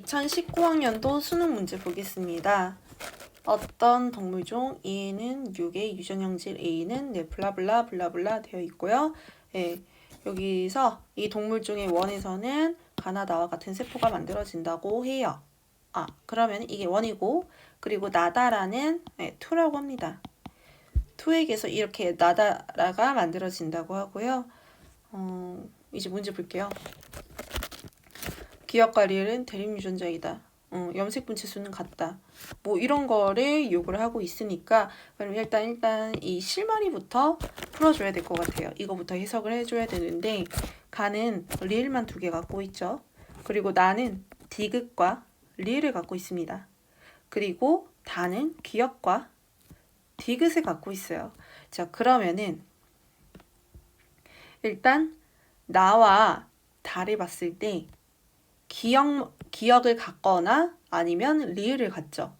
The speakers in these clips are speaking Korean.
2019학년도 수능 문제 보겠습니다. 어떤 동물종 A는 6의 유전형질 A는 네 블라블라 블라블라 되어 있고요. 예, 여기서 이 동물종의 원에서는 가나 나와 같은 세포가 만들어진다고 해요. 그러면 이게 원이고, 그리고 나다라는 2라고 합니다. 2에게서 이렇게 나다라가 만들어진다고 하고요. 이제 문제 볼게요. 기억과 리을은 대립유전자이다. 염색 분체 수는 같다. 뭐 이런 거를 요구를 하고 있으니까 그럼 일단 이 실마리부터 풀어줘야 될 것 같아요. 이거부터 해석을 해줘야 되는데 가는 리을만 2개 갖고 있죠. 그리고 나는 디귿과 리을을 갖고 있습니다. 그리고 다는 기억과 디귿을 갖고 있어요. 자, 그러면은 일단 나와 다를 봤을 때 기억을 갖거나 아니면 리을을 갖죠.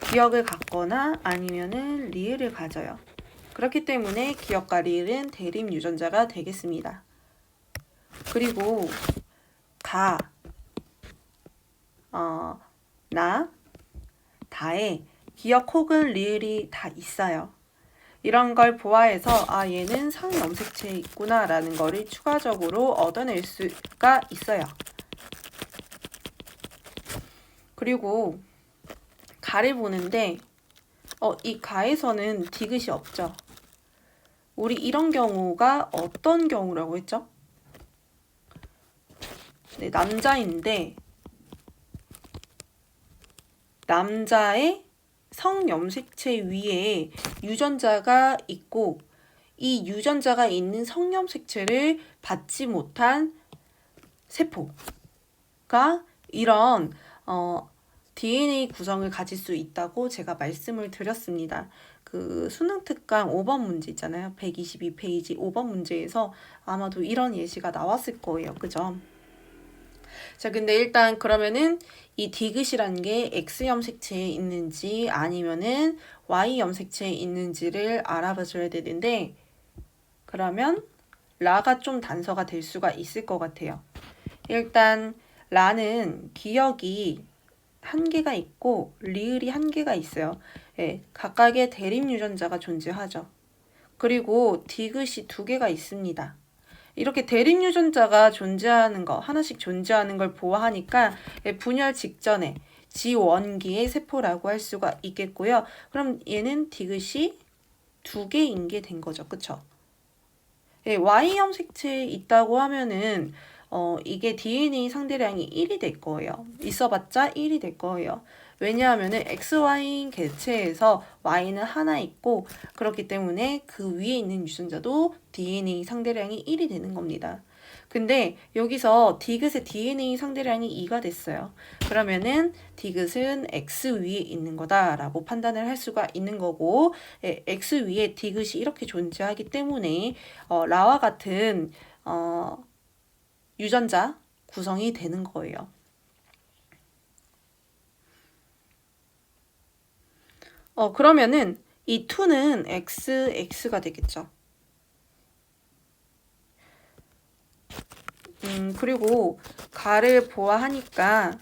기억을 갖거나 아니면은 리을을 가져요. 그렇기 때문에 기억과 리을은 대립 유전자가 되겠습니다. 그리고 다에 기억 혹은 리을이 다 있어요. 이런 걸 보아해서 얘는 상염색체에 있구나 라는 거를 추가적으로 얻어낼 수가 있어요. 그리고 가를 보는데 이 가에서는 디귿이 없죠. 우리 이런 경우가 어떤 경우라고 했죠? 네, 남자인데 남자의 성염색체 위에 유전자가 있고 이 유전자가 있는 성염색체를 받지 못한 세포가 이런 DNA 구성을 가질 수 있다고 제가 말씀을 드렸습니다. 그 수능 특강 5번 문제 있잖아요. 122페이지 5번 문제에서 아마도 이런 예시가 나왔을 거예요. 그죠? 자, 근데 일단 그러면은 이 디귿이라는 게 X 염색체에 있는지 아니면은 Y 염색체에 있는지를 알아봐 줘야 되는데 그러면 라가 좀 단서가 될 수가 있을 것 같아요. 일단 라는 기억이 1개가 있고 리을이 1개가 있어요. 예, 각각의 대립 유전자가 존재하죠. 그리고 디귿이 2개가 있습니다. 이렇게 대립 유전자가 존재하는 거, 하나씩 존재하는 걸 보아하니까 분열 직전에 지원기의 세포라고 할 수가 있겠고요. 그럼 얘는 디귿이 2개인 게 된 거죠. 그쵸? 예, Y 염색체에 있다고 하면은 이게 DNA 상대량이 1이 될 거예요. 있어봤자 1이 될 거예요. 왜냐하면은 XY 개체에서 Y는 하나 있고 그렇기 때문에 그 위에 있는 유전자도 DNA 상대량이 1이 되는 겁니다. 근데 여기서 디귿의 DNA 상대량이 2가 됐어요. 그러면은 디귿은 X 위에 있는 거다라고 판단을 할 수가 있는 거고 X 위에 디귿이 이렇게 존재하기 때문에 라와 같은 유전자 구성이 되는 거예요. 그러면은 이 2는 XX가 되겠죠. 그리고 가를 보아하니까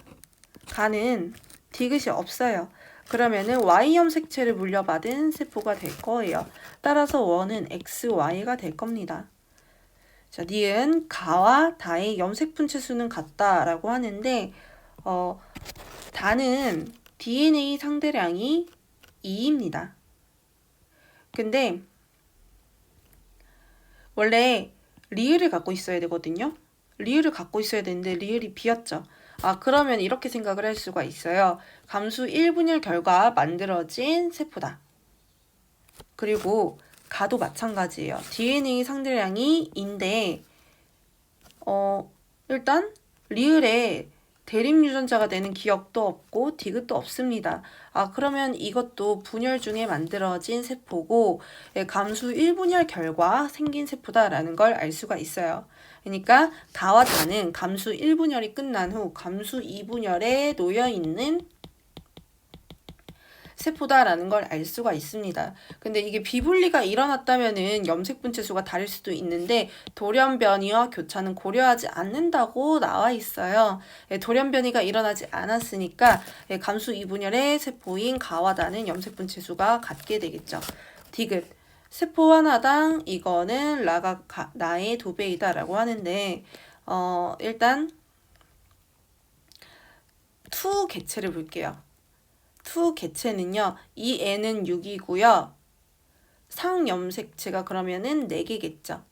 가는 디귿이 없어요. 그러면은 Y 염색체를 물려받은 세포가 될 거예요. 따라서 원은 XY가 될 겁니다. 자, 니은 가와 다의 염색 분체 수는 같다라고 하는데 다는 DNA 상대량이 2입니다. 근데 원래 리을을 갖고 있어야 되거든요. 리을을 갖고 있어야 되는데 리을이 비었죠. 그러면 이렇게 생각을 할 수가 있어요. 감수 1분열 결과 만들어진 세포다. 그리고 가도 마찬가지예요. DNA 상대량이 2인데 일단 리을에 대립 유전자가 되는 기억도 없고 디귿도 없습니다. 그러면 이것도 분열 중에 만들어진 세포고 감수 1분열 결과 생긴 세포다라는 걸 알 수가 있어요. 그러니까 가와 다는 감수 1분열이 끝난 후 감수 2분열에 놓여 있는 세포다라는 걸 알 수가 있습니다. 근데 이게 비분리가 일어났다면은 염색 분체 수가 다를 수도 있는데 돌연변이와 교차는 고려하지 않는다고 나와 있어요. 돌연변이가 일어나지 않았으니까 감수 이분열의 세포인 가와다는 염색 분체 수가 같게 되겠죠. 디귿. 세포 하나당 이거는 라가 나의 2배이다라고 하는데 일단 투 개체를 볼게요. 투 개체는요. 이 n은 6이고요. 상염색체가 그러면은 4개겠죠.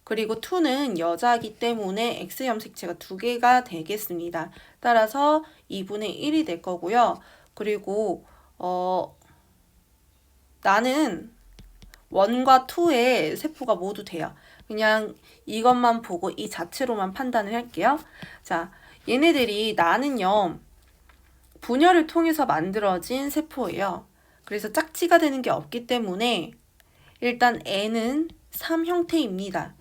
그리고 2는 여자이기 때문에 X염색체가 2개가 되겠습니다. 따라서 2분의 1이 될 거고요. 그리고 나는 1과 2의 세포가 모두 돼요. 그냥 이것만 보고 이 자체로만 판단을 할게요. 자, 얘네들이 나는요. 분열을 통해서 만들어진 세포예요. 그래서 짝지가 되는 게 없기 때문에 일단 N은 3 형태입니다.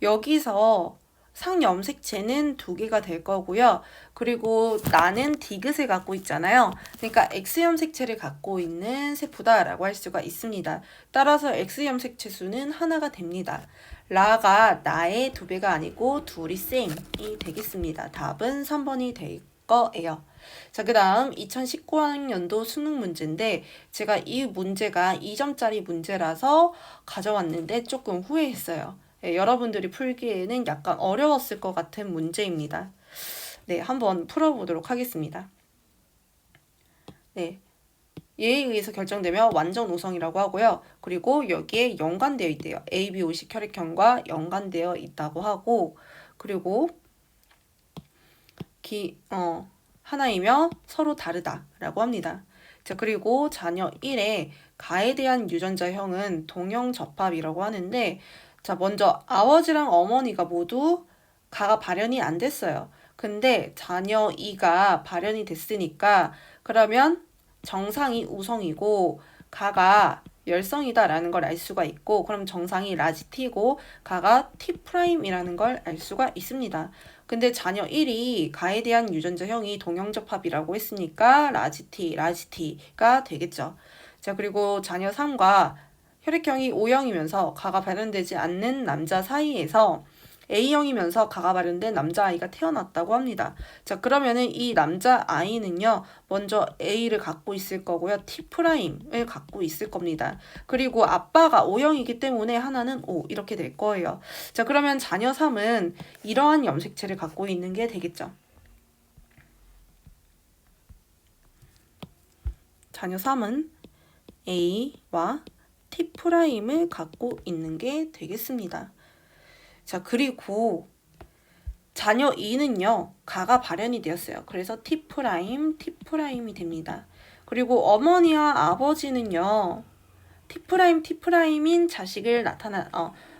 여기서 상염색체는 2개가 될 거고요. 그리고 나는 디귿을 갖고 있잖아요. 그러니까 X염색체를 갖고 있는 세포다라고 할 수가 있습니다. 따라서 X염색체 수는 하나가 됩니다. 라가 나의 2배가 아니고 둘이 셈이 되겠습니다. 답은 3번이 될 거예요. 자, 그 다음 2019학년도 수능 문제인데 제가 이 문제가 2점짜리 문제라서 가져왔는데 조금 후회했어요. 여러분들이 풀기에는 약간 어려웠을 것 같은 문제입니다. 네, 한번 풀어보도록 하겠습니다. 네, 얘에 의해서 결정되면 완전 우성이라고 하고요. 그리고 여기에 연관되어 있대요. ABOC 혈액형과 연관되어 있다고 하고 그리고 하나이며 서로 다르다라고 합니다. 자, 그리고 자녀 1의 가에 대한 유전자형은 동형접합이라고 하는데 자, 먼저 아버지랑 어머니가 모두 가가 발현이 안 됐어요. 근데 자녀 2가 발현이 됐으니까 그러면 정상이 우성이고 가가 열성이다라는 걸 알 수가 있고 그럼 정상이 라지 T고 가가 T'이라는 걸 알 수가 있습니다. 근데 자녀 1이 가에 대한 유전자형이 동형접합이라고 했으니까 라지 T가 되겠죠. 자, 그리고 자녀 3과 혈액형이 O형이면서 가가 발현되지 않는 남자 사이에서 A형이면서 가가 발현된 남자아이가 태어났다고 합니다. 자, 그러면은 이 남자아이는요, 먼저 A를 갖고 있을 거고요. T'을 갖고 있을 겁니다. 그리고 아빠가 O형이기 때문에 하나는 O, 이렇게 될 거예요. 자, 그러면 자녀 3은 이러한 염색체를 갖고 있는 게 되겠죠. 자녀 3은 A와 T'을 갖고 있는 게 되겠습니다. 자, 그리고 자녀 2는요, 가가 발현이 되었어요. 그래서 T'이 됩니다. 그리고 어머니와 아버지는요, T'인 자식을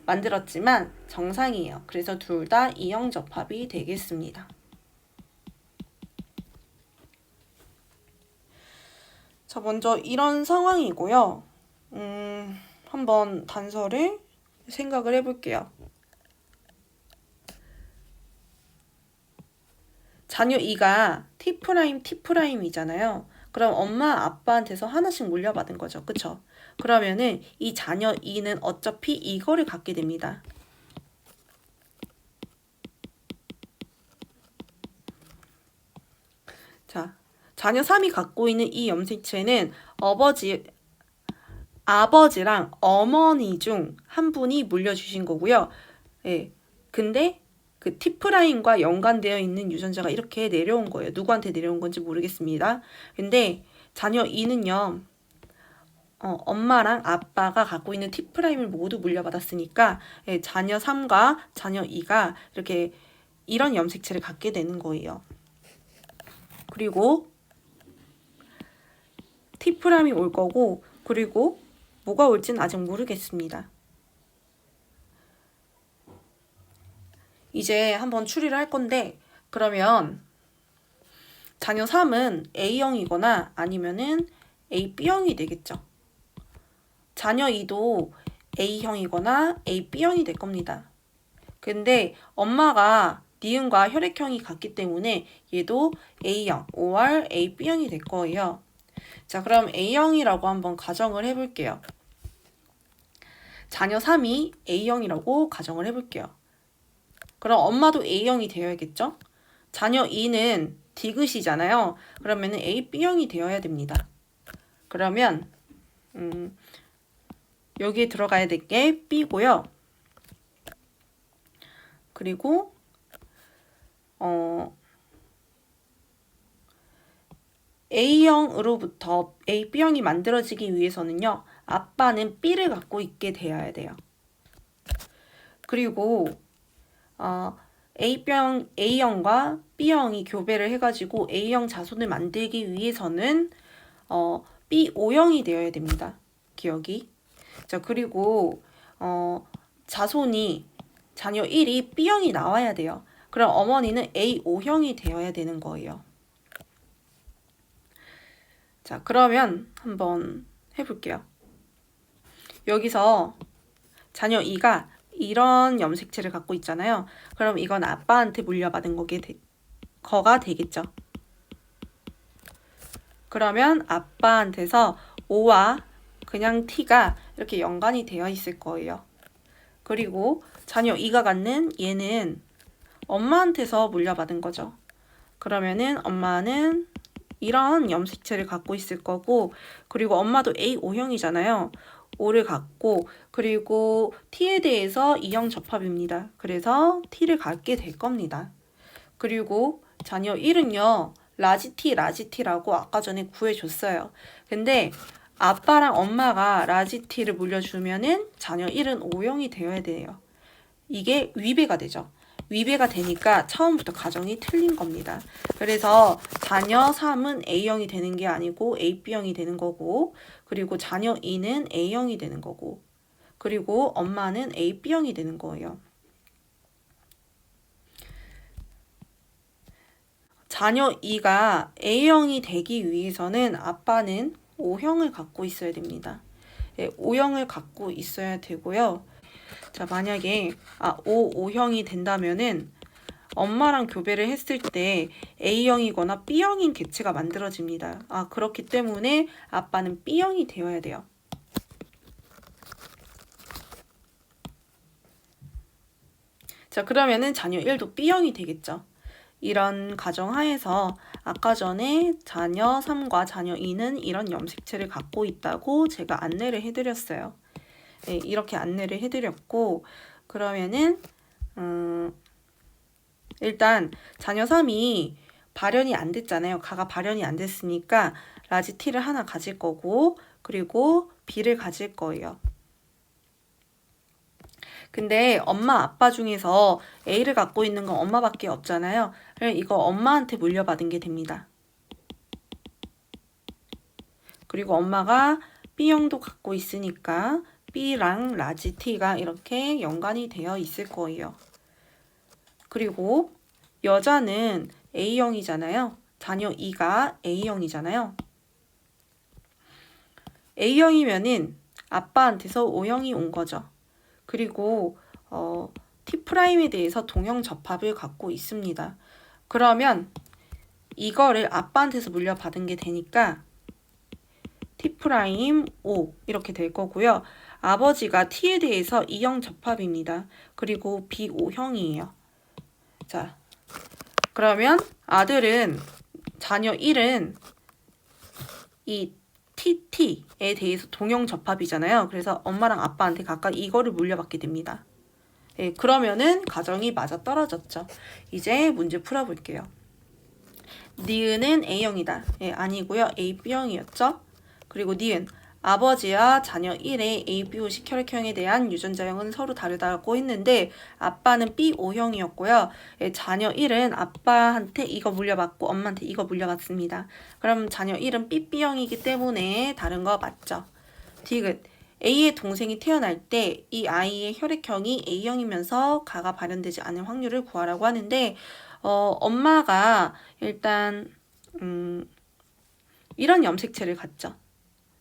만들었지만 정상이에요. 그래서 둘 다 이형접합이 되겠습니다. 자, 먼저 이런 상황이고요. 한번 단서를 생각을 해볼게요. 자녀 2가 T'이잖아요. 그럼 엄마, 아빠한테서 하나씩 물려받은 거죠. 그쵸? 그러면은 이 자녀 2는 어차피 이거를 갖게 됩니다. 자, 자녀 3이 갖고 있는 이 염색체는 아버지랑 어머니 중 한 분이 물려주신 거고요. 예. 근데 그 T'과 연관되어 있는 유전자가 이렇게 내려온 거예요. 누구한테 내려온 건지 모르겠습니다. 근데 자녀 2는요. 엄마랑 아빠가 갖고 있는 T'을 모두 물려받았으니까 예, 자녀 3과 자녀 2가 이렇게 이런 염색체를 갖게 되는 거예요. 그리고 T'이 올 거고 그리고 뭐가 올지는 아직 모르겠습니다. 이제 한번 추리를 할 건데 그러면 자녀 3은 A형이거나 아니면은 AB형이 되겠죠. 자녀 2도 A형이거나 AB형이 될 겁니다. 근데 엄마가 니은과 혈액형이 같기 때문에 얘도 A형, or AB형이 될 거예요. 자, 그럼 A형이라고 한번 가정을 해볼게요. 자녀 3이 A형이라고 가정을 해볼게요. 그럼 엄마도 A형이 되어야겠죠? 자녀 2는 디귿이잖아요. 그러면은 A, B형이 되어야 됩니다. 그러면 여기에 들어가야 될 게 B고요. 그리고 A형으로부터 A, B형이 만들어지기 위해서는요. 아빠는 B를 갖고 있게 되어야 돼요. 그리고 A형과 B형이 교배를 해가지고 A형 자손을 만들기 위해서는 B5형이 되어야 됩니다. 기억이. 자, 그리고 자손이 자녀 1이 B형이 나와야 돼요. 그럼 어머니는 A5형이 되어야 되는 거예요. 자, 그러면 한번 해볼게요. 여기서 자녀 2가 이런 염색체를 갖고 있잖아요. 그럼 이건 아빠한테 물려받은 거가 되겠죠. 그러면 아빠한테서 O와 그냥 T가 이렇게 연관이 되어 있을 거예요. 그리고 자녀 2가 갖는 얘는 엄마한테서 물려받은 거죠. 그러면은 엄마는 이런 염색체를 갖고 있을 거고, 그리고 엄마도 A5형이잖아요. O를 갖고, 그리고 T에 대해서 E형 접합입니다. 그래서 T를 갖게 될 겁니다. 그리고 자녀 1은요. 라지 T라고 아까 전에 구해줬어요. 근데 아빠랑 엄마가 라지 T를 물려주면은 자녀 1은 O형이 되어야 돼요. 이게 위배가 되죠. 위배가 되니까 처음부터 가정이 틀린 겁니다. 그래서 자녀 3은 A형이 되는 게 아니고 AB형이 되는 거고, 그리고 자녀 2는 A형이 되는 거고, 그리고 엄마는 AB형이 되는 거예요. 자녀 2가 A형이 되기 위해서는 아빠는 O형을 갖고 있어야 됩니다. 네, O형을 갖고 있어야 되고요. 자, 만약에 O형이 된다면은 엄마랑 교배를 했을 때 A형이거나 B형인 개체가 만들어집니다. 그렇기 때문에 아빠는 B형이 되어야 돼요. 자, 그러면은 자녀 1도 B형이 되겠죠. 이런 가정하에서 아까 전에 자녀 3과 자녀 2는 이런 염색체를 갖고 있다고 제가 안내를 해드렸어요. 네, 이렇게 안내를 해드렸고, 그러면은 일단 자녀 3이 발현이 안 됐잖아요. 가가 발현이 안 됐으니까 라지 T를 하나 가질 거고, 그리고 B를 가질 거예요. 근데 엄마 아빠 중에서 A를 갖고 있는 건 엄마밖에 없잖아요. 이거 엄마한테 물려받은 게 됩니다. 그리고 엄마가 B형도 갖고 있으니까 B랑 라지 T가 이렇게 연관이 되어 있을 거예요. 그리고 여자는 A형이잖아요. 자녀 2가 A형이잖아요. A형이면은 아빠한테서 O형이 온 거죠. 그리고 T'에 대해서 동형 접합을 갖고 있습니다. 그러면 이거를 아빠한테서 물려받은 게 되니까 T'O 이렇게 될 거고요. 아버지가 T에 대해서 E형 접합입니다. 그리고 B5형이에요. 자, 그러면 아들은 자녀 1은 이 TT에 대해서 동형 접합이잖아요. 그래서 엄마랑 아빠한테 각각 이거를 물려받게 됩니다. 네, 그러면은 가정이 맞아 떨어졌죠. 이제 문제 풀어볼게요. 니은은 A형이다. 네, 아니고요. AB형이었죠. 그리고 니은 아버지와 자녀 1의 ABO식 혈액형에 대한 유전자형은 서로 다르다고 했는데 아빠는 B5형이었고요. 예, 자녀 1은 아빠한테 이거 물려받고 엄마한테 이거 물려받습니다. 그럼 자녀 1은 BB형이기 때문에 다른 거 맞죠? 디귿 A의 동생이 태어날 때 이 아이의 혈액형이 A형이면서 가가 발현되지 않을 확률을 구하라고 하는데 엄마가 일단 이런 염색체를 갖죠.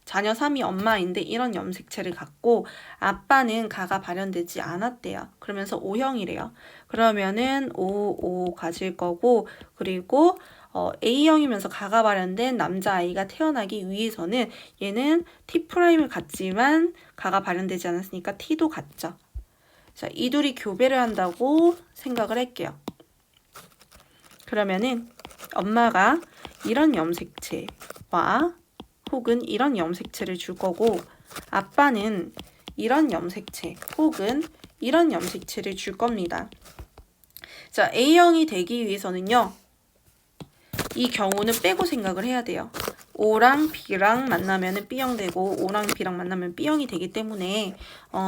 자녀 3이 엄마인데 이런 염색체를 갖고 아빠는 가가 발현되지 않았대요. 그러면서 O형이래요. 그러면은 O 가질 거고, 그리고 A형이면서 가가 발현된 남자아이가 태어나기 위해서는 얘는 T'을 갖지만 가가 발현되지 않았으니까 T도 같죠. 자, 이 둘이 교배를 한다고 생각을 할게요. 그러면은 엄마가 이런 염색체와 혹은 이런 염색체를 줄 거고 아빠는 이런 염색체 혹은 이런 염색체를 줄 겁니다. 자, A형이 되기 위해서는요. 이 경우는 빼고 생각을 해야 돼요. O랑 B랑 만나면 B형 되고 O랑 B랑 만나면 B형이 되기 때문에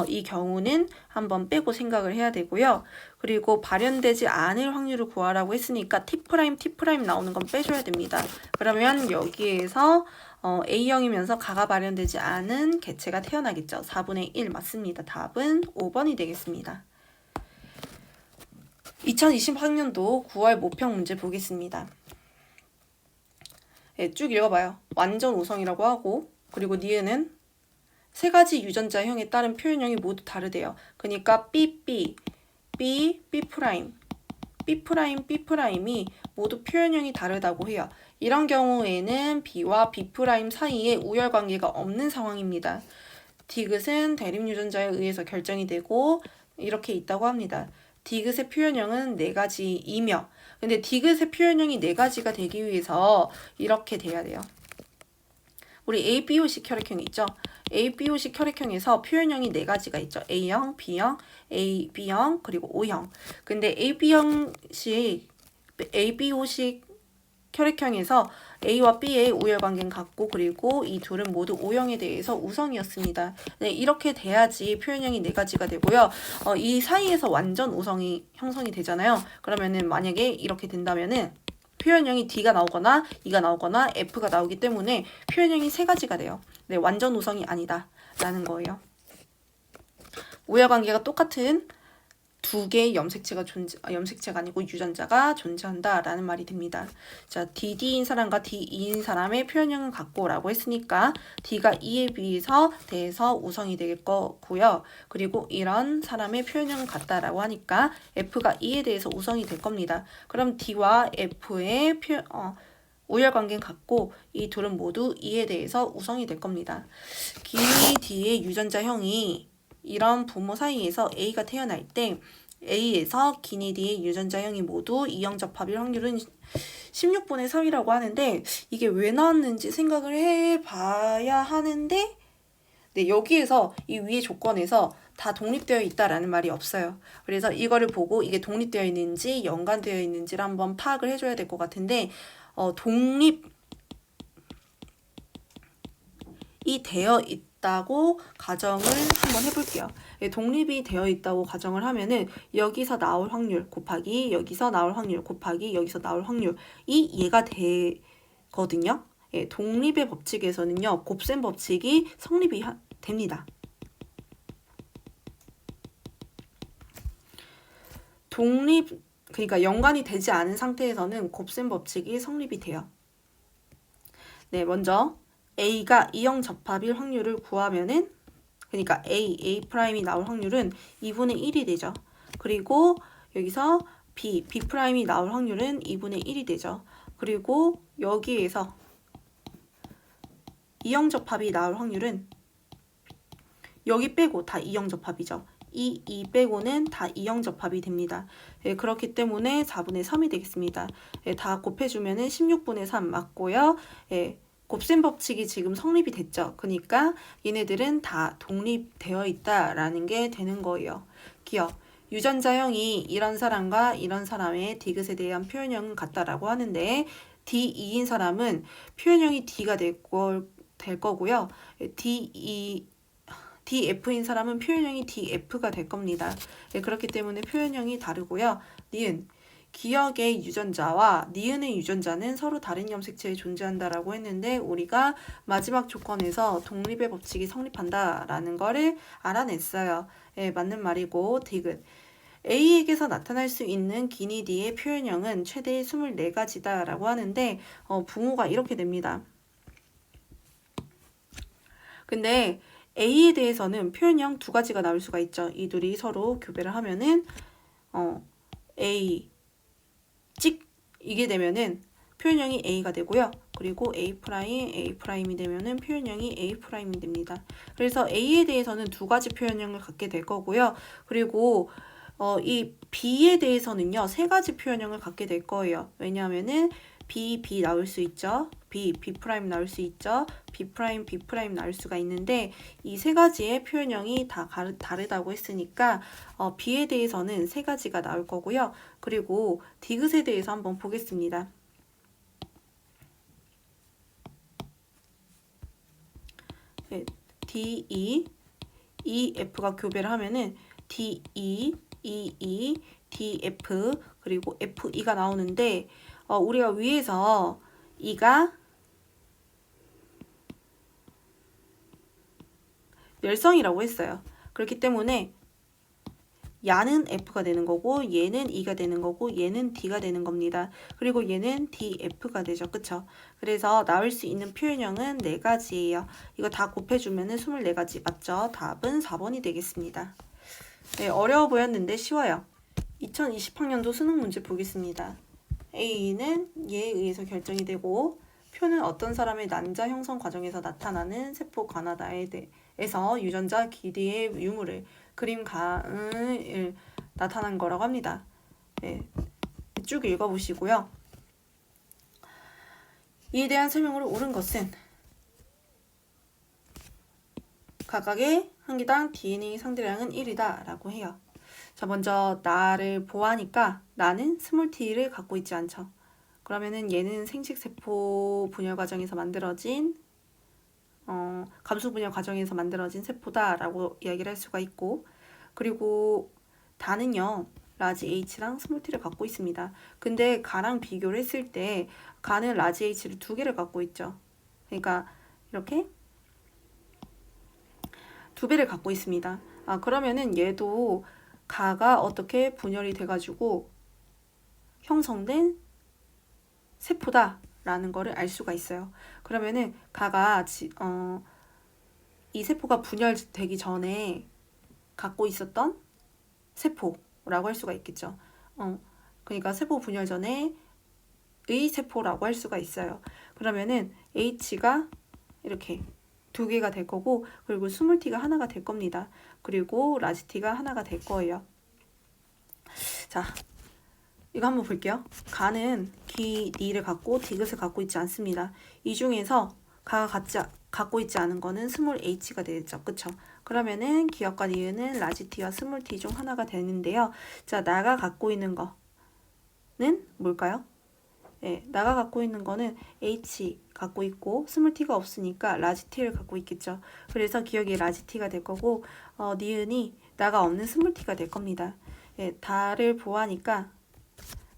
이 경우는 한번 빼고 생각을 해야 되고요. 그리고 발현되지 않을 확률을 구하라고 했으니까 T', T' 나오는 건 빼줘야 됩니다. 그러면 여기에서 A형이면서 가가 발현되지 않은 개체가 태어나겠죠. 4분의 1 맞습니다. 답은 5번이 되겠습니다. 2020학년도 9월 모평 문제 보겠습니다. 네, 쭉 읽어봐요. 완전 오성이라고 하고 그리고 니은은 세 가지 유전자형에 따른 표현형이 모두 다르대요. 그러니까 B, B, B, B', B', B'이 모두 표현형이 다르다고 해요. 이런 경우에는 B와 B' 사이에 우열관계가 없는 상황입니다. 디귿은 대립유전자에 의해서 결정이 되고 이렇게 있다고 합니다. 디귿의 표현형은 4가지이며 근데 디귿의 표현형이 4가지가 되기 위해서 이렇게 돼야 돼요. 우리 ABO식 혈액형이 있죠. ABO식 혈액형에서 표현형이 4가지가 있죠. A형, B형, AB형, 그리고 O형. 근데 ABO식 혈액형에서 A와 B의 우열관계는 같고 그리고 이 둘은 모두 O형에 대해서 우성이었습니다. 네, 이렇게 돼야지 표현형이 4가지가 되고요. 이 사이에서 완전 우성이 형성이 되잖아요. 그러면은 만약에 이렇게 된다면은 표현형이 D가 나오거나 E가 나오거나 F가 나오기 때문에 표현형이 3가지가 돼요. 네, 완전 우성이 아니다 라는 거예요. 우열관계가 똑같은 2개의 염색체가 아니고 유전자가 존재한다라는 말이 됩니다. 자, DD인 사람과 DE인 사람의 표현형은 같고라고 했으니까 D가 E에 대해서 우성이 될 거고요. 그리고 이런 사람의 표현형은 같다라고 하니까 F가 E에 대해서 우성이 될 겁니다. 그럼 D와 F의 우열관계는 같고 이 둘은 모두 E에 대해서 우성이 될 겁니다. 기니 D의 유전자형이 이런 부모 사이에서 A가 태어날 때 A에서 기니 D의 유전자형이 모두 E형 접합일 확률은 16분의 3이라고 하는데 이게 왜 나왔는지 생각을 해봐야 하는데 네, 여기에서 이 위의 조건에서 다 독립되어 있다라는 말이 없어요. 그래서 이거를 보고 이게 독립되어 있는지 연관되어 있는지를 한번 파악을 해줘야 될 것 같은데 독립이 되어 있다고 가정을 한번 해볼게요. 독립이 되어 있다고 가정을 하면은 여기서 나올 확률 곱하기 여기서 나올 확률 곱하기 여기서 나올 확률이 얘가 되거든요. 독립의 법칙에서는요. 곱셈 법칙이 성립이 됩니다. 그러니까 연관이 되지 않은 상태에서는 곱셈 법칙이 성립이 돼요. 네, 먼저 A가 E형 접합일 확률을 구하면은 그러니까 A'이 나올 확률은 2분의 1이 되죠. 그리고 여기서 B'이 나올 확률은 2분의 1이 되죠. 그리고 여기에서 E형 접합이 나올 확률은 여기 빼고 다 E형 접합이죠. 이 빼고는 다 E형 접합이 됩니다. 그렇기 때문에 4분의 3이 되겠습니다. 다 곱해주면은 16분의 3 맞고요. 곱셈 법칙이 지금 성립이 됐죠. 그러니까 얘네들은 다 독립되어 있다라는 게 되는 거예요. 기억. 유전자형이 이런 사람과 이런 사람의 디귿에 대한 표현형은 같다라고 하는데 D2인 사람은 표현형이 D가 될 거고요. DF인 사람은 표현형이 DF가 될 겁니다. 그렇기 때문에 표현형이 다르고요. 니은. 기억의 유전자와 니은의 유전자는 서로 다른 염색체에 존재한다라고 했는데 우리가 마지막 조건에서 독립의 법칙이 성립한다라는 거를 알아냈어요. 맞는 말이고 디귿. A에게서 나타날 수 있는 기니 D의 표현형은 최대 24가지다라고 하는데 부모가 이렇게 됩니다. 근데 A에 대해서는 표현형 2가지가 나올 수가 있죠. 이 둘이 서로 교배를 하면은 A 찍 이게 되면은 표현형이 A가 되고요. 그리고 A'I 되면은 표현형이 A'이 됩니다. 그래서 A에 대해서는 두 가지 표현형을 갖게 될 거고요. 그리고 이 B에 대해서는요, 세 가지 표현형을 갖게 될 거예요. 왜냐하면은 B 나올 수 있죠. B 나올 수 있죠. B 나올 수가 있는데 이 세 가지의 표현형이 다 다르다고 했으니까 B에 대해서는 세 가지가 나올 거고요. 그리고 디귿에 대해서 한번 보겠습니다. 네, DEF가 교배를 하면은 DE, DF 그리고 FE가 나오는데 우리가 위에서 E가 열성이라고 했어요. 그렇기 때문에 야는 F가 되는 거고 얘는 E가 되는 거고 얘는 D가 되는 겁니다. 그리고 얘는 DF가 되죠. 그쵸? 그래서 나올 수 있는 표현형은 4가지예요. 이거 다 곱해주면 24가지 맞죠? 답은 4번이 되겠습니다. 네, 어려워 보였는데 쉬워요. 2020학년도 수능 문제 보겠습니다. A는 얘에 의해서 결정이 되고 표는 어떤 사람의 난자 형성 과정에서 나타나는 세포 관하다에 대해서 유전자 기리의 유무를 그림 가을 나타난 거라고 합니다. 네, 쭉 읽어보시고요. 이에 대한 설명으로 옳은 것은 각각의 한 개당 DNA 상대량은 1이다 라고 해요. 자, 먼저 나를 보아하니까 나는 스몰 t를 갖고 있지 않죠. 그러면은 얘는 생식세포 분열 과정에서 만들어진 감수 분열 과정에서 만들어진 세포다라고 이야기를 할 수가 있고, 그리고 다는요 라지 H랑 스몰 t를 갖고 있습니다. 근데 가랑 비교를 했을 때 가는 라지 H를 2개를 갖고 있죠. 그러니까 이렇게 2배를 갖고 있습니다. 그러면은 얘도 가가 어떻게 분열이 돼가지고 형성된 세포다라는 거를 알 수가 있어요. 그러면은 가가 이 세포가 분열되기 전에 갖고 있었던 세포라고 할 수가 있겠죠. 그러니까 세포 분열 전에 의 세포라고 할 수가 있어요. 그러면은 H가 이렇게 2개가 될 거고, 그리고 스몰 t가 하나가 될 겁니다. 그리고 라지 t가 하나가 될 거예요. 자, 이거 한번 볼게요. 가는 D를 갖고 디귿을 갖고 있지 않습니다. 이 중에서 가가 갖고 있지 않은 거는 스몰 h가 되겠죠. 그쵸? 그러면은 기역과 니은은 라지 t와 스몰 t 중 하나가 되는데요. 자, 나가 갖고 있는 거는 뭘까요? 네, 나가 갖고 있는 거는 H 갖고 있고 스몰 t가 없으니까 라지 t를 갖고 있겠죠. 그래서 기억이 라지 t가 될 거고 니은이 나가 없는 스몰 t가 될 겁니다. 네, 다를 보아하니까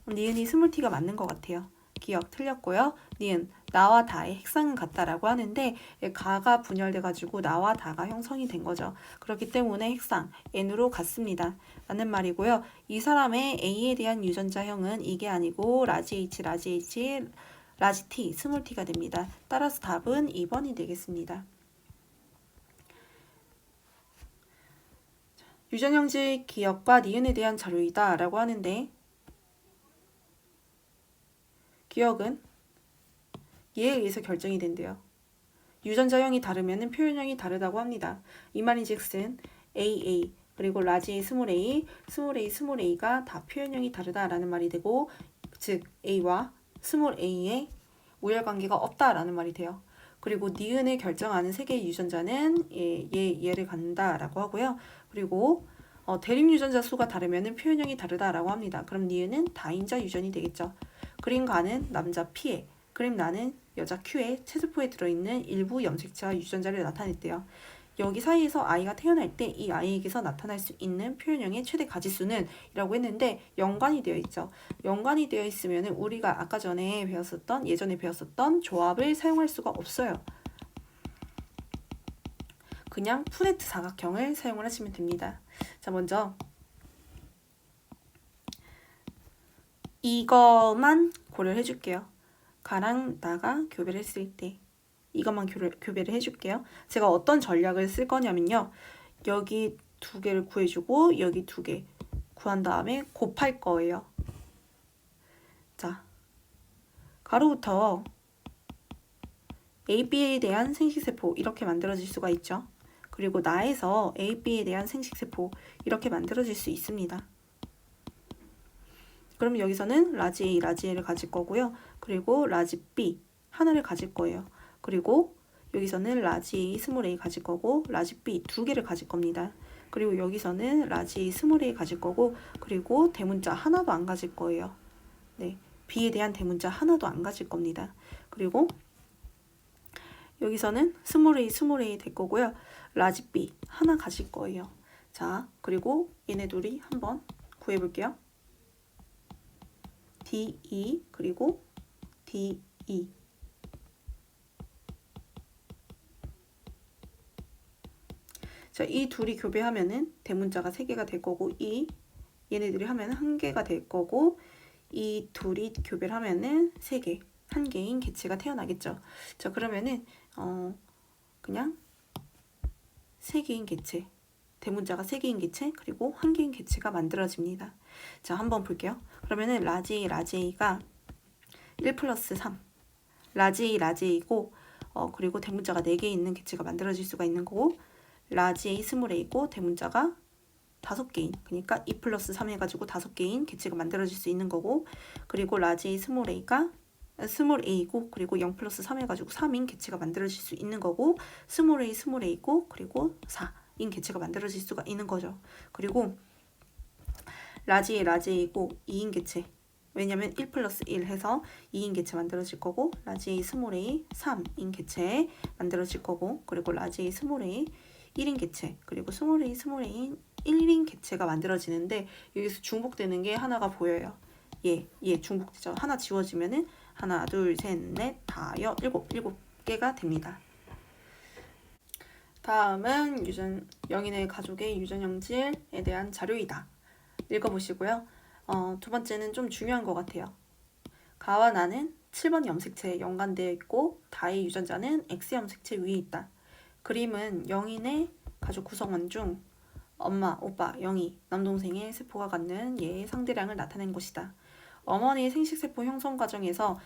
니은이 스몰 t가 맞는 것 같아요. 기억 틀렸고요. 니은 나와 다의 핵상은 같다라고 하는데 가가 분열돼가지고 나와 다가 형성이 된 거죠. 그렇기 때문에 핵상 N으로 같습니다. 라는 말이고요. 이 사람의 A에 대한 유전자형은 이게 아니고 라지 H, 라지 T, 스몰 t가 됩니다. 따라서 답은 2번이 되겠습니다. 유전형질 기억과 니은에 대한 자료이다 라고 하는데 기억은 얘에 의해서 결정이 된대요. 유전자형이 다르면 표현형이 다르다고 합니다. 이 말인즉슨 AA 그리고 라지 A, 스몰 A가 다 표현형이 다르다라는 말이 되고, 즉 A와 스몰 A의 우열관계가 없다라는 말이 돼요. 그리고 니은을 결정하는 세 개의 유전자는 얘를 갖는다라고 하고요. 그리고 대립 유전자 수가 다르면 표현형이 다르다라고 합니다. 그럼 니은은 다인자 유전이 되겠죠. 그림 가는 남자 P에, 그림 나는 여자 Q에 체세포에 들어있는 일부 염색체와 유전자를 나타냈대요. 여기 사이에서 아이가 태어날 때 이 아이에게서 나타날 수 있는 표현형의 최대 가지수는 이라고 했는데 연관이 되어 있죠. 연관이 되어 있으면 우리가 아까 예전에 배웠었던 조합을 사용할 수가 없어요. 그냥 푸네트 사각형을 사용을 하시면 됩니다. 자, 먼저 이것만 고려를 해줄게요. 가랑 나가 교배를 했을 때 이것만 교배를 해줄게요. 제가 어떤 전략을 쓸 거냐면요. 여기 2개를 구해주고 여기 2개 구한 다음에 곱할 거예요. 자, 가로부터 AB에 대한 생식세포 이렇게 만들어질 수가 있죠. 그리고 나에서 AB에 대한 생식세포 이렇게 만들어질 수 있습니다. 그럼 여기서는 라지 A, 라지 A를 가질 거고요. 그리고 라지 B 하나를 가질 거예요. 그리고 여기서는 라지 A, 스몰 A 가질 거고 라지 B 두 개를 가질 겁니다. 그리고 여기서는 라지 A, 스몰 A 가질 거고 그리고 대문자 하나도 안 가질 거예요. 네, B에 대한 대문자 하나도 안 가질 겁니다. 그리고 여기서는 스몰 A 될 거고요. 라지 B 하나 가질 거예요. 자, 그리고 얘네 둘이 한번 구해볼게요. DE 그리고 DE. 자, 이 둘이 교배하면은 대문자가 3개가 될 거고 얘네들이 하면 1개가 될 거고 이 둘이 교배를 하면은 3개, 1개인 개체가 태어나겠죠. 자, 그러면은 그냥 3개인 개체, 대문자가 3개인 개체 그리고 1개인 개체가 만들어집니다. 자, 한번 볼게요. 그러면은 라지 A가 1 플러스 3 라지 A고 그리고 대문자가 4개 있는 개체가 만들어질 수가 있는 거고 라지 A 스몰 A고 대문자가 5개인 그러니까 2 플러스 3 해가지고 5개인 개체가 만들어질 수 있는 거고 그리고 라지 A 스몰 A고 그리고 0 플러스 3 해가지고 3인 개체가 만들어질 수 있는 거고 스몰 A고 그리고 4인 개체가 만들어질 수가 있는 거죠. 그리고 라지 A고 2인 개체 왜냐면 1 플러스 1 해서 2인 개체 만들어질 거고 라지 A 스몰 A 3인 개체 만들어질 거고 그리고 라지 A 스몰 A 1인 개체 그리고 스몰 A 1인 개체가 만들어지는데 여기서 중복되는 게 하나가 보여요. 얘 중복되죠. 하나 지워지면은 하나 둘 셋 넷 다여 일곱 개가 됩니다. 다음은 영인의 가족의 유전형질에 대한 자료이다. 읽어보시고요. 두 번째는 좀 중요한 것 같아요. 가와 나는 7번 염색체에 연관되어 있고 다의 유전자는 X 염색체 위에 있다. 그림은 영인의 가족 구성원 중 엄마, 오빠, 영희, 남동생의 세포가 갖는 얘의 상대량을 나타낸 것이다. 어머니의 생식세포 형성 과정에서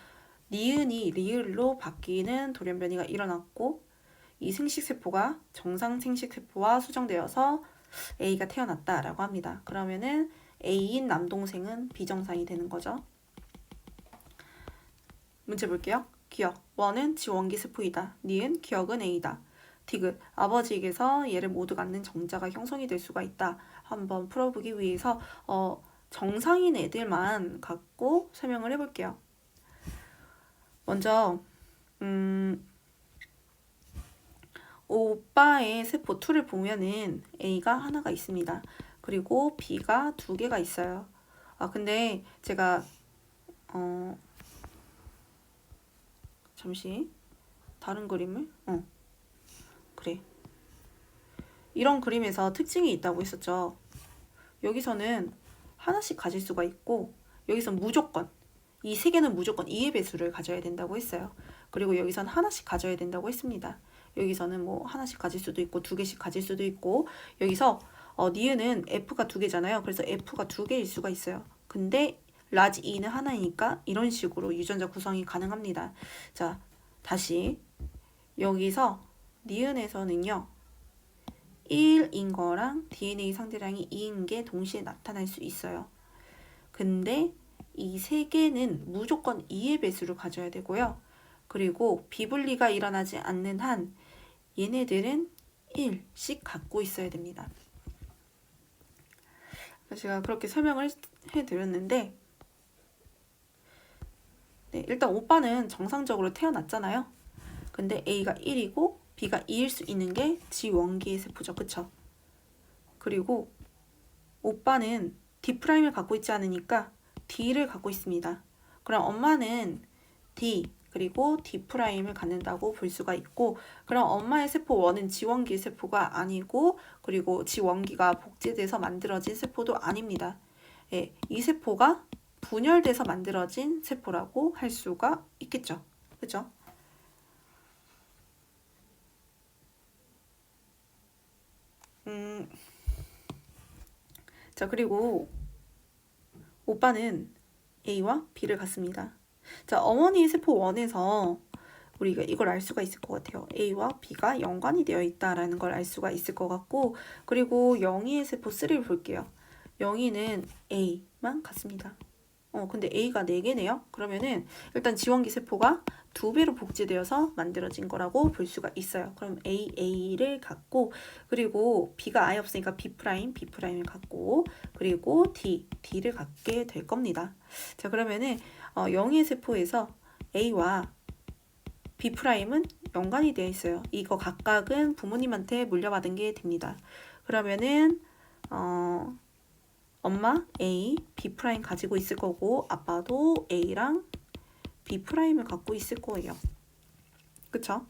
니은이 리을로 바뀌는 돌연변이가 일어났고 이 생식세포가 정상 생식세포와 수정되어서 A가 태어났다라고 합니다. 그러면은 A인 남동생은 비정상이 되는 거죠. 문제 볼게요. 기억, 원은 지원기 세포이다. 니은, 기억은 A다. 디귿, 아버지에게서 얘를 모두 갖는 정자가 형성이 될 수가 있다. 한번 풀어보기 위해서 정상인 애들만 갖고 설명을 해볼게요. 먼저 오빠의 세포 2를 보면은 A가 하나가 있습니다. 그리고 B가 2개가 있어요. 근데 제가 잠시 다른 그림을 그래. 이런 그림에서 특징이 있다고 했었죠. 여기서는 하나씩 가질 수가 있고 여기서 무조건 이 3개는 무조건 2의 배수를 가져야 된다고 했어요. 그리고 여기선 하나씩 가져야 된다고 했습니다. 여기서는 뭐 하나씩 가질 수도 있고 2개씩 가질 수도 있고 여기서 니은은 F가 2개잖아요. 그래서 F가 2개일 수가 있어요. 근데 라지 E는 하나이니까 이런 식으로 유전자 구성이 가능합니다. 자, 다시 여기서 니은에서는요. 1인 거랑 DNA 상대량이 2인 게 동시에 나타날 수 있어요. 근데 이 3개는 무조건 2의 배수를 가져야 되고요. 그리고 비분리가 일어나지 않는 한 얘네들은 1씩 갖고 있어야 됩니다. 제가 그렇게 설명을 해드렸는데 네, 일단 오빠는 정상적으로 태어났잖아요. 근데 A가 1이고 B가 2일 수 있는 게 지원기의 세포죠. 그쵸? 그리고 오빠는 D'을 갖고 있지 않으니까 D를 갖고 있습니다. 그럼 엄마는 D 그리고 D'을 갖는다고 볼 수가 있고 그럼 엄마의 세포 1은 지원기의 세포가 아니고 그리고 지원기가 복제돼서 만들어진 세포도 아닙니다. 예, 이 세포가 분열돼서 만들어진 세포라고 할 수가 있겠죠. 그죠? 자, 그리고 오빠는 A와 B를 갖습니다. 자, 어머니 세포 1에서 우리가 이걸 알 수가 있을 것 같아요. A와 B가 연관이 되어 있다라는 걸 알 수가 있을 것 같고, 그리고 영희의 세포 3를 볼게요. 영희는 A만 같습니다. 근데 A가 4개네요. 그러면은 일단 지원기 세포가 2배로 복제되어서 만들어진 거라고 볼 수가 있어요. 그럼 A를 갖고, 그리고 B가 아예 없으니까 B'을 갖고, 그리고 D를 갖게 될 겁니다. 자, 그러면은 영희의 세포에서 A와 B'은 연관이 되어 있어요. 이거 각각은 부모님한테 물려받은 게 됩니다. 그러면은 엄마 A, B' 가지고 있을 거고 아빠도 A랑 B'을 갖고 있을 거예요. 그쵸?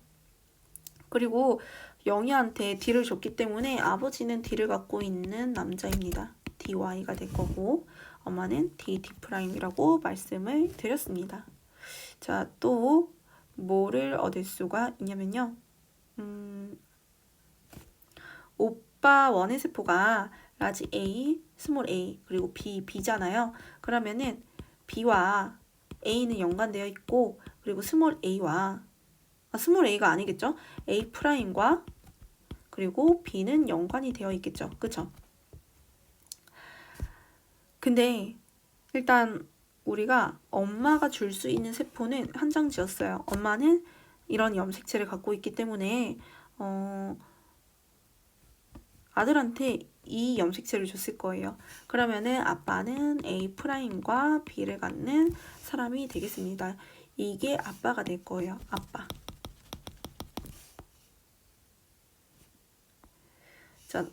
그리고 영희한테 D를 줬기 때문에 아버지는 D를 갖고 있는 남자입니다. DY가 될 거고 엄마는 D'이라고 말씀을 드렸습니다. 자, 또 뭐를 얻을 수가 있냐면요. 오빠 원의 세포가 라지 A, 스몰 a, 그리고 B잖아요. 그러면은 B와 A는 연관되어 있고, 그리고 스몰 A가 아니겠죠? A'과 그리고 B는 연관이 되어 있겠죠. 그쵸? 근데 일단 우리가 엄마가 줄 수 있는 세포는 한 장 지었어요. 엄마는 이런 염색체를 갖고 있기 때문에 아들한테 이 염색체를 줬을 거예요. 그러면은 아빠는 A'과 B를 갖는 사람이 되겠습니다. 이게 아빠가 될 거예요. 아빠. 자,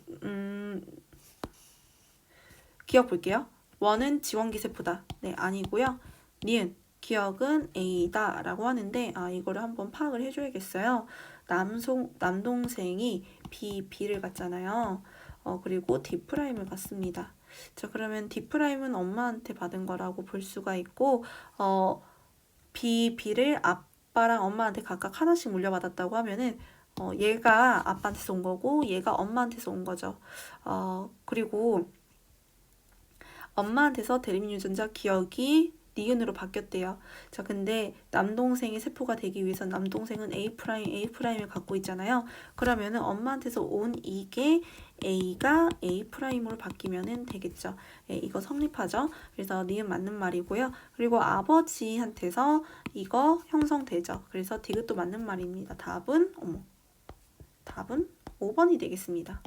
기억 볼게요. 원은 지원기 세포다. 네, 아니고요. 니은, 기억은 A다 라고 하는데 이거를 한번 파악을 해줘야겠어요. 남동생이 B를 갖잖아요. 그리고 D'을 갖습니다. 자, 그러면 D'은 엄마한테 받은 거라고 볼 수가 있고 B를 아빠랑 엄마한테 각각 하나씩 물려받았다고 하면은 얘가 아빠한테서 온 거고 얘가 엄마한테서 온 거죠. 그리고 엄마한테서 대립 유전자 기억이 니은으로 바뀌었대요. 자, 근데 남동생이 세포가 되기 위해서 남동생은 A'을 갖고 있잖아요. 그러면은 엄마한테서 온 이게 A가 A'으로 바뀌면 되겠죠. 이거 성립하죠. 그래서 니은 맞는 말이고요. 그리고 아버지한테서 이거 형성되죠. 그래서 디귿도 맞는 말입니다. 답은 5번이 되겠습니다.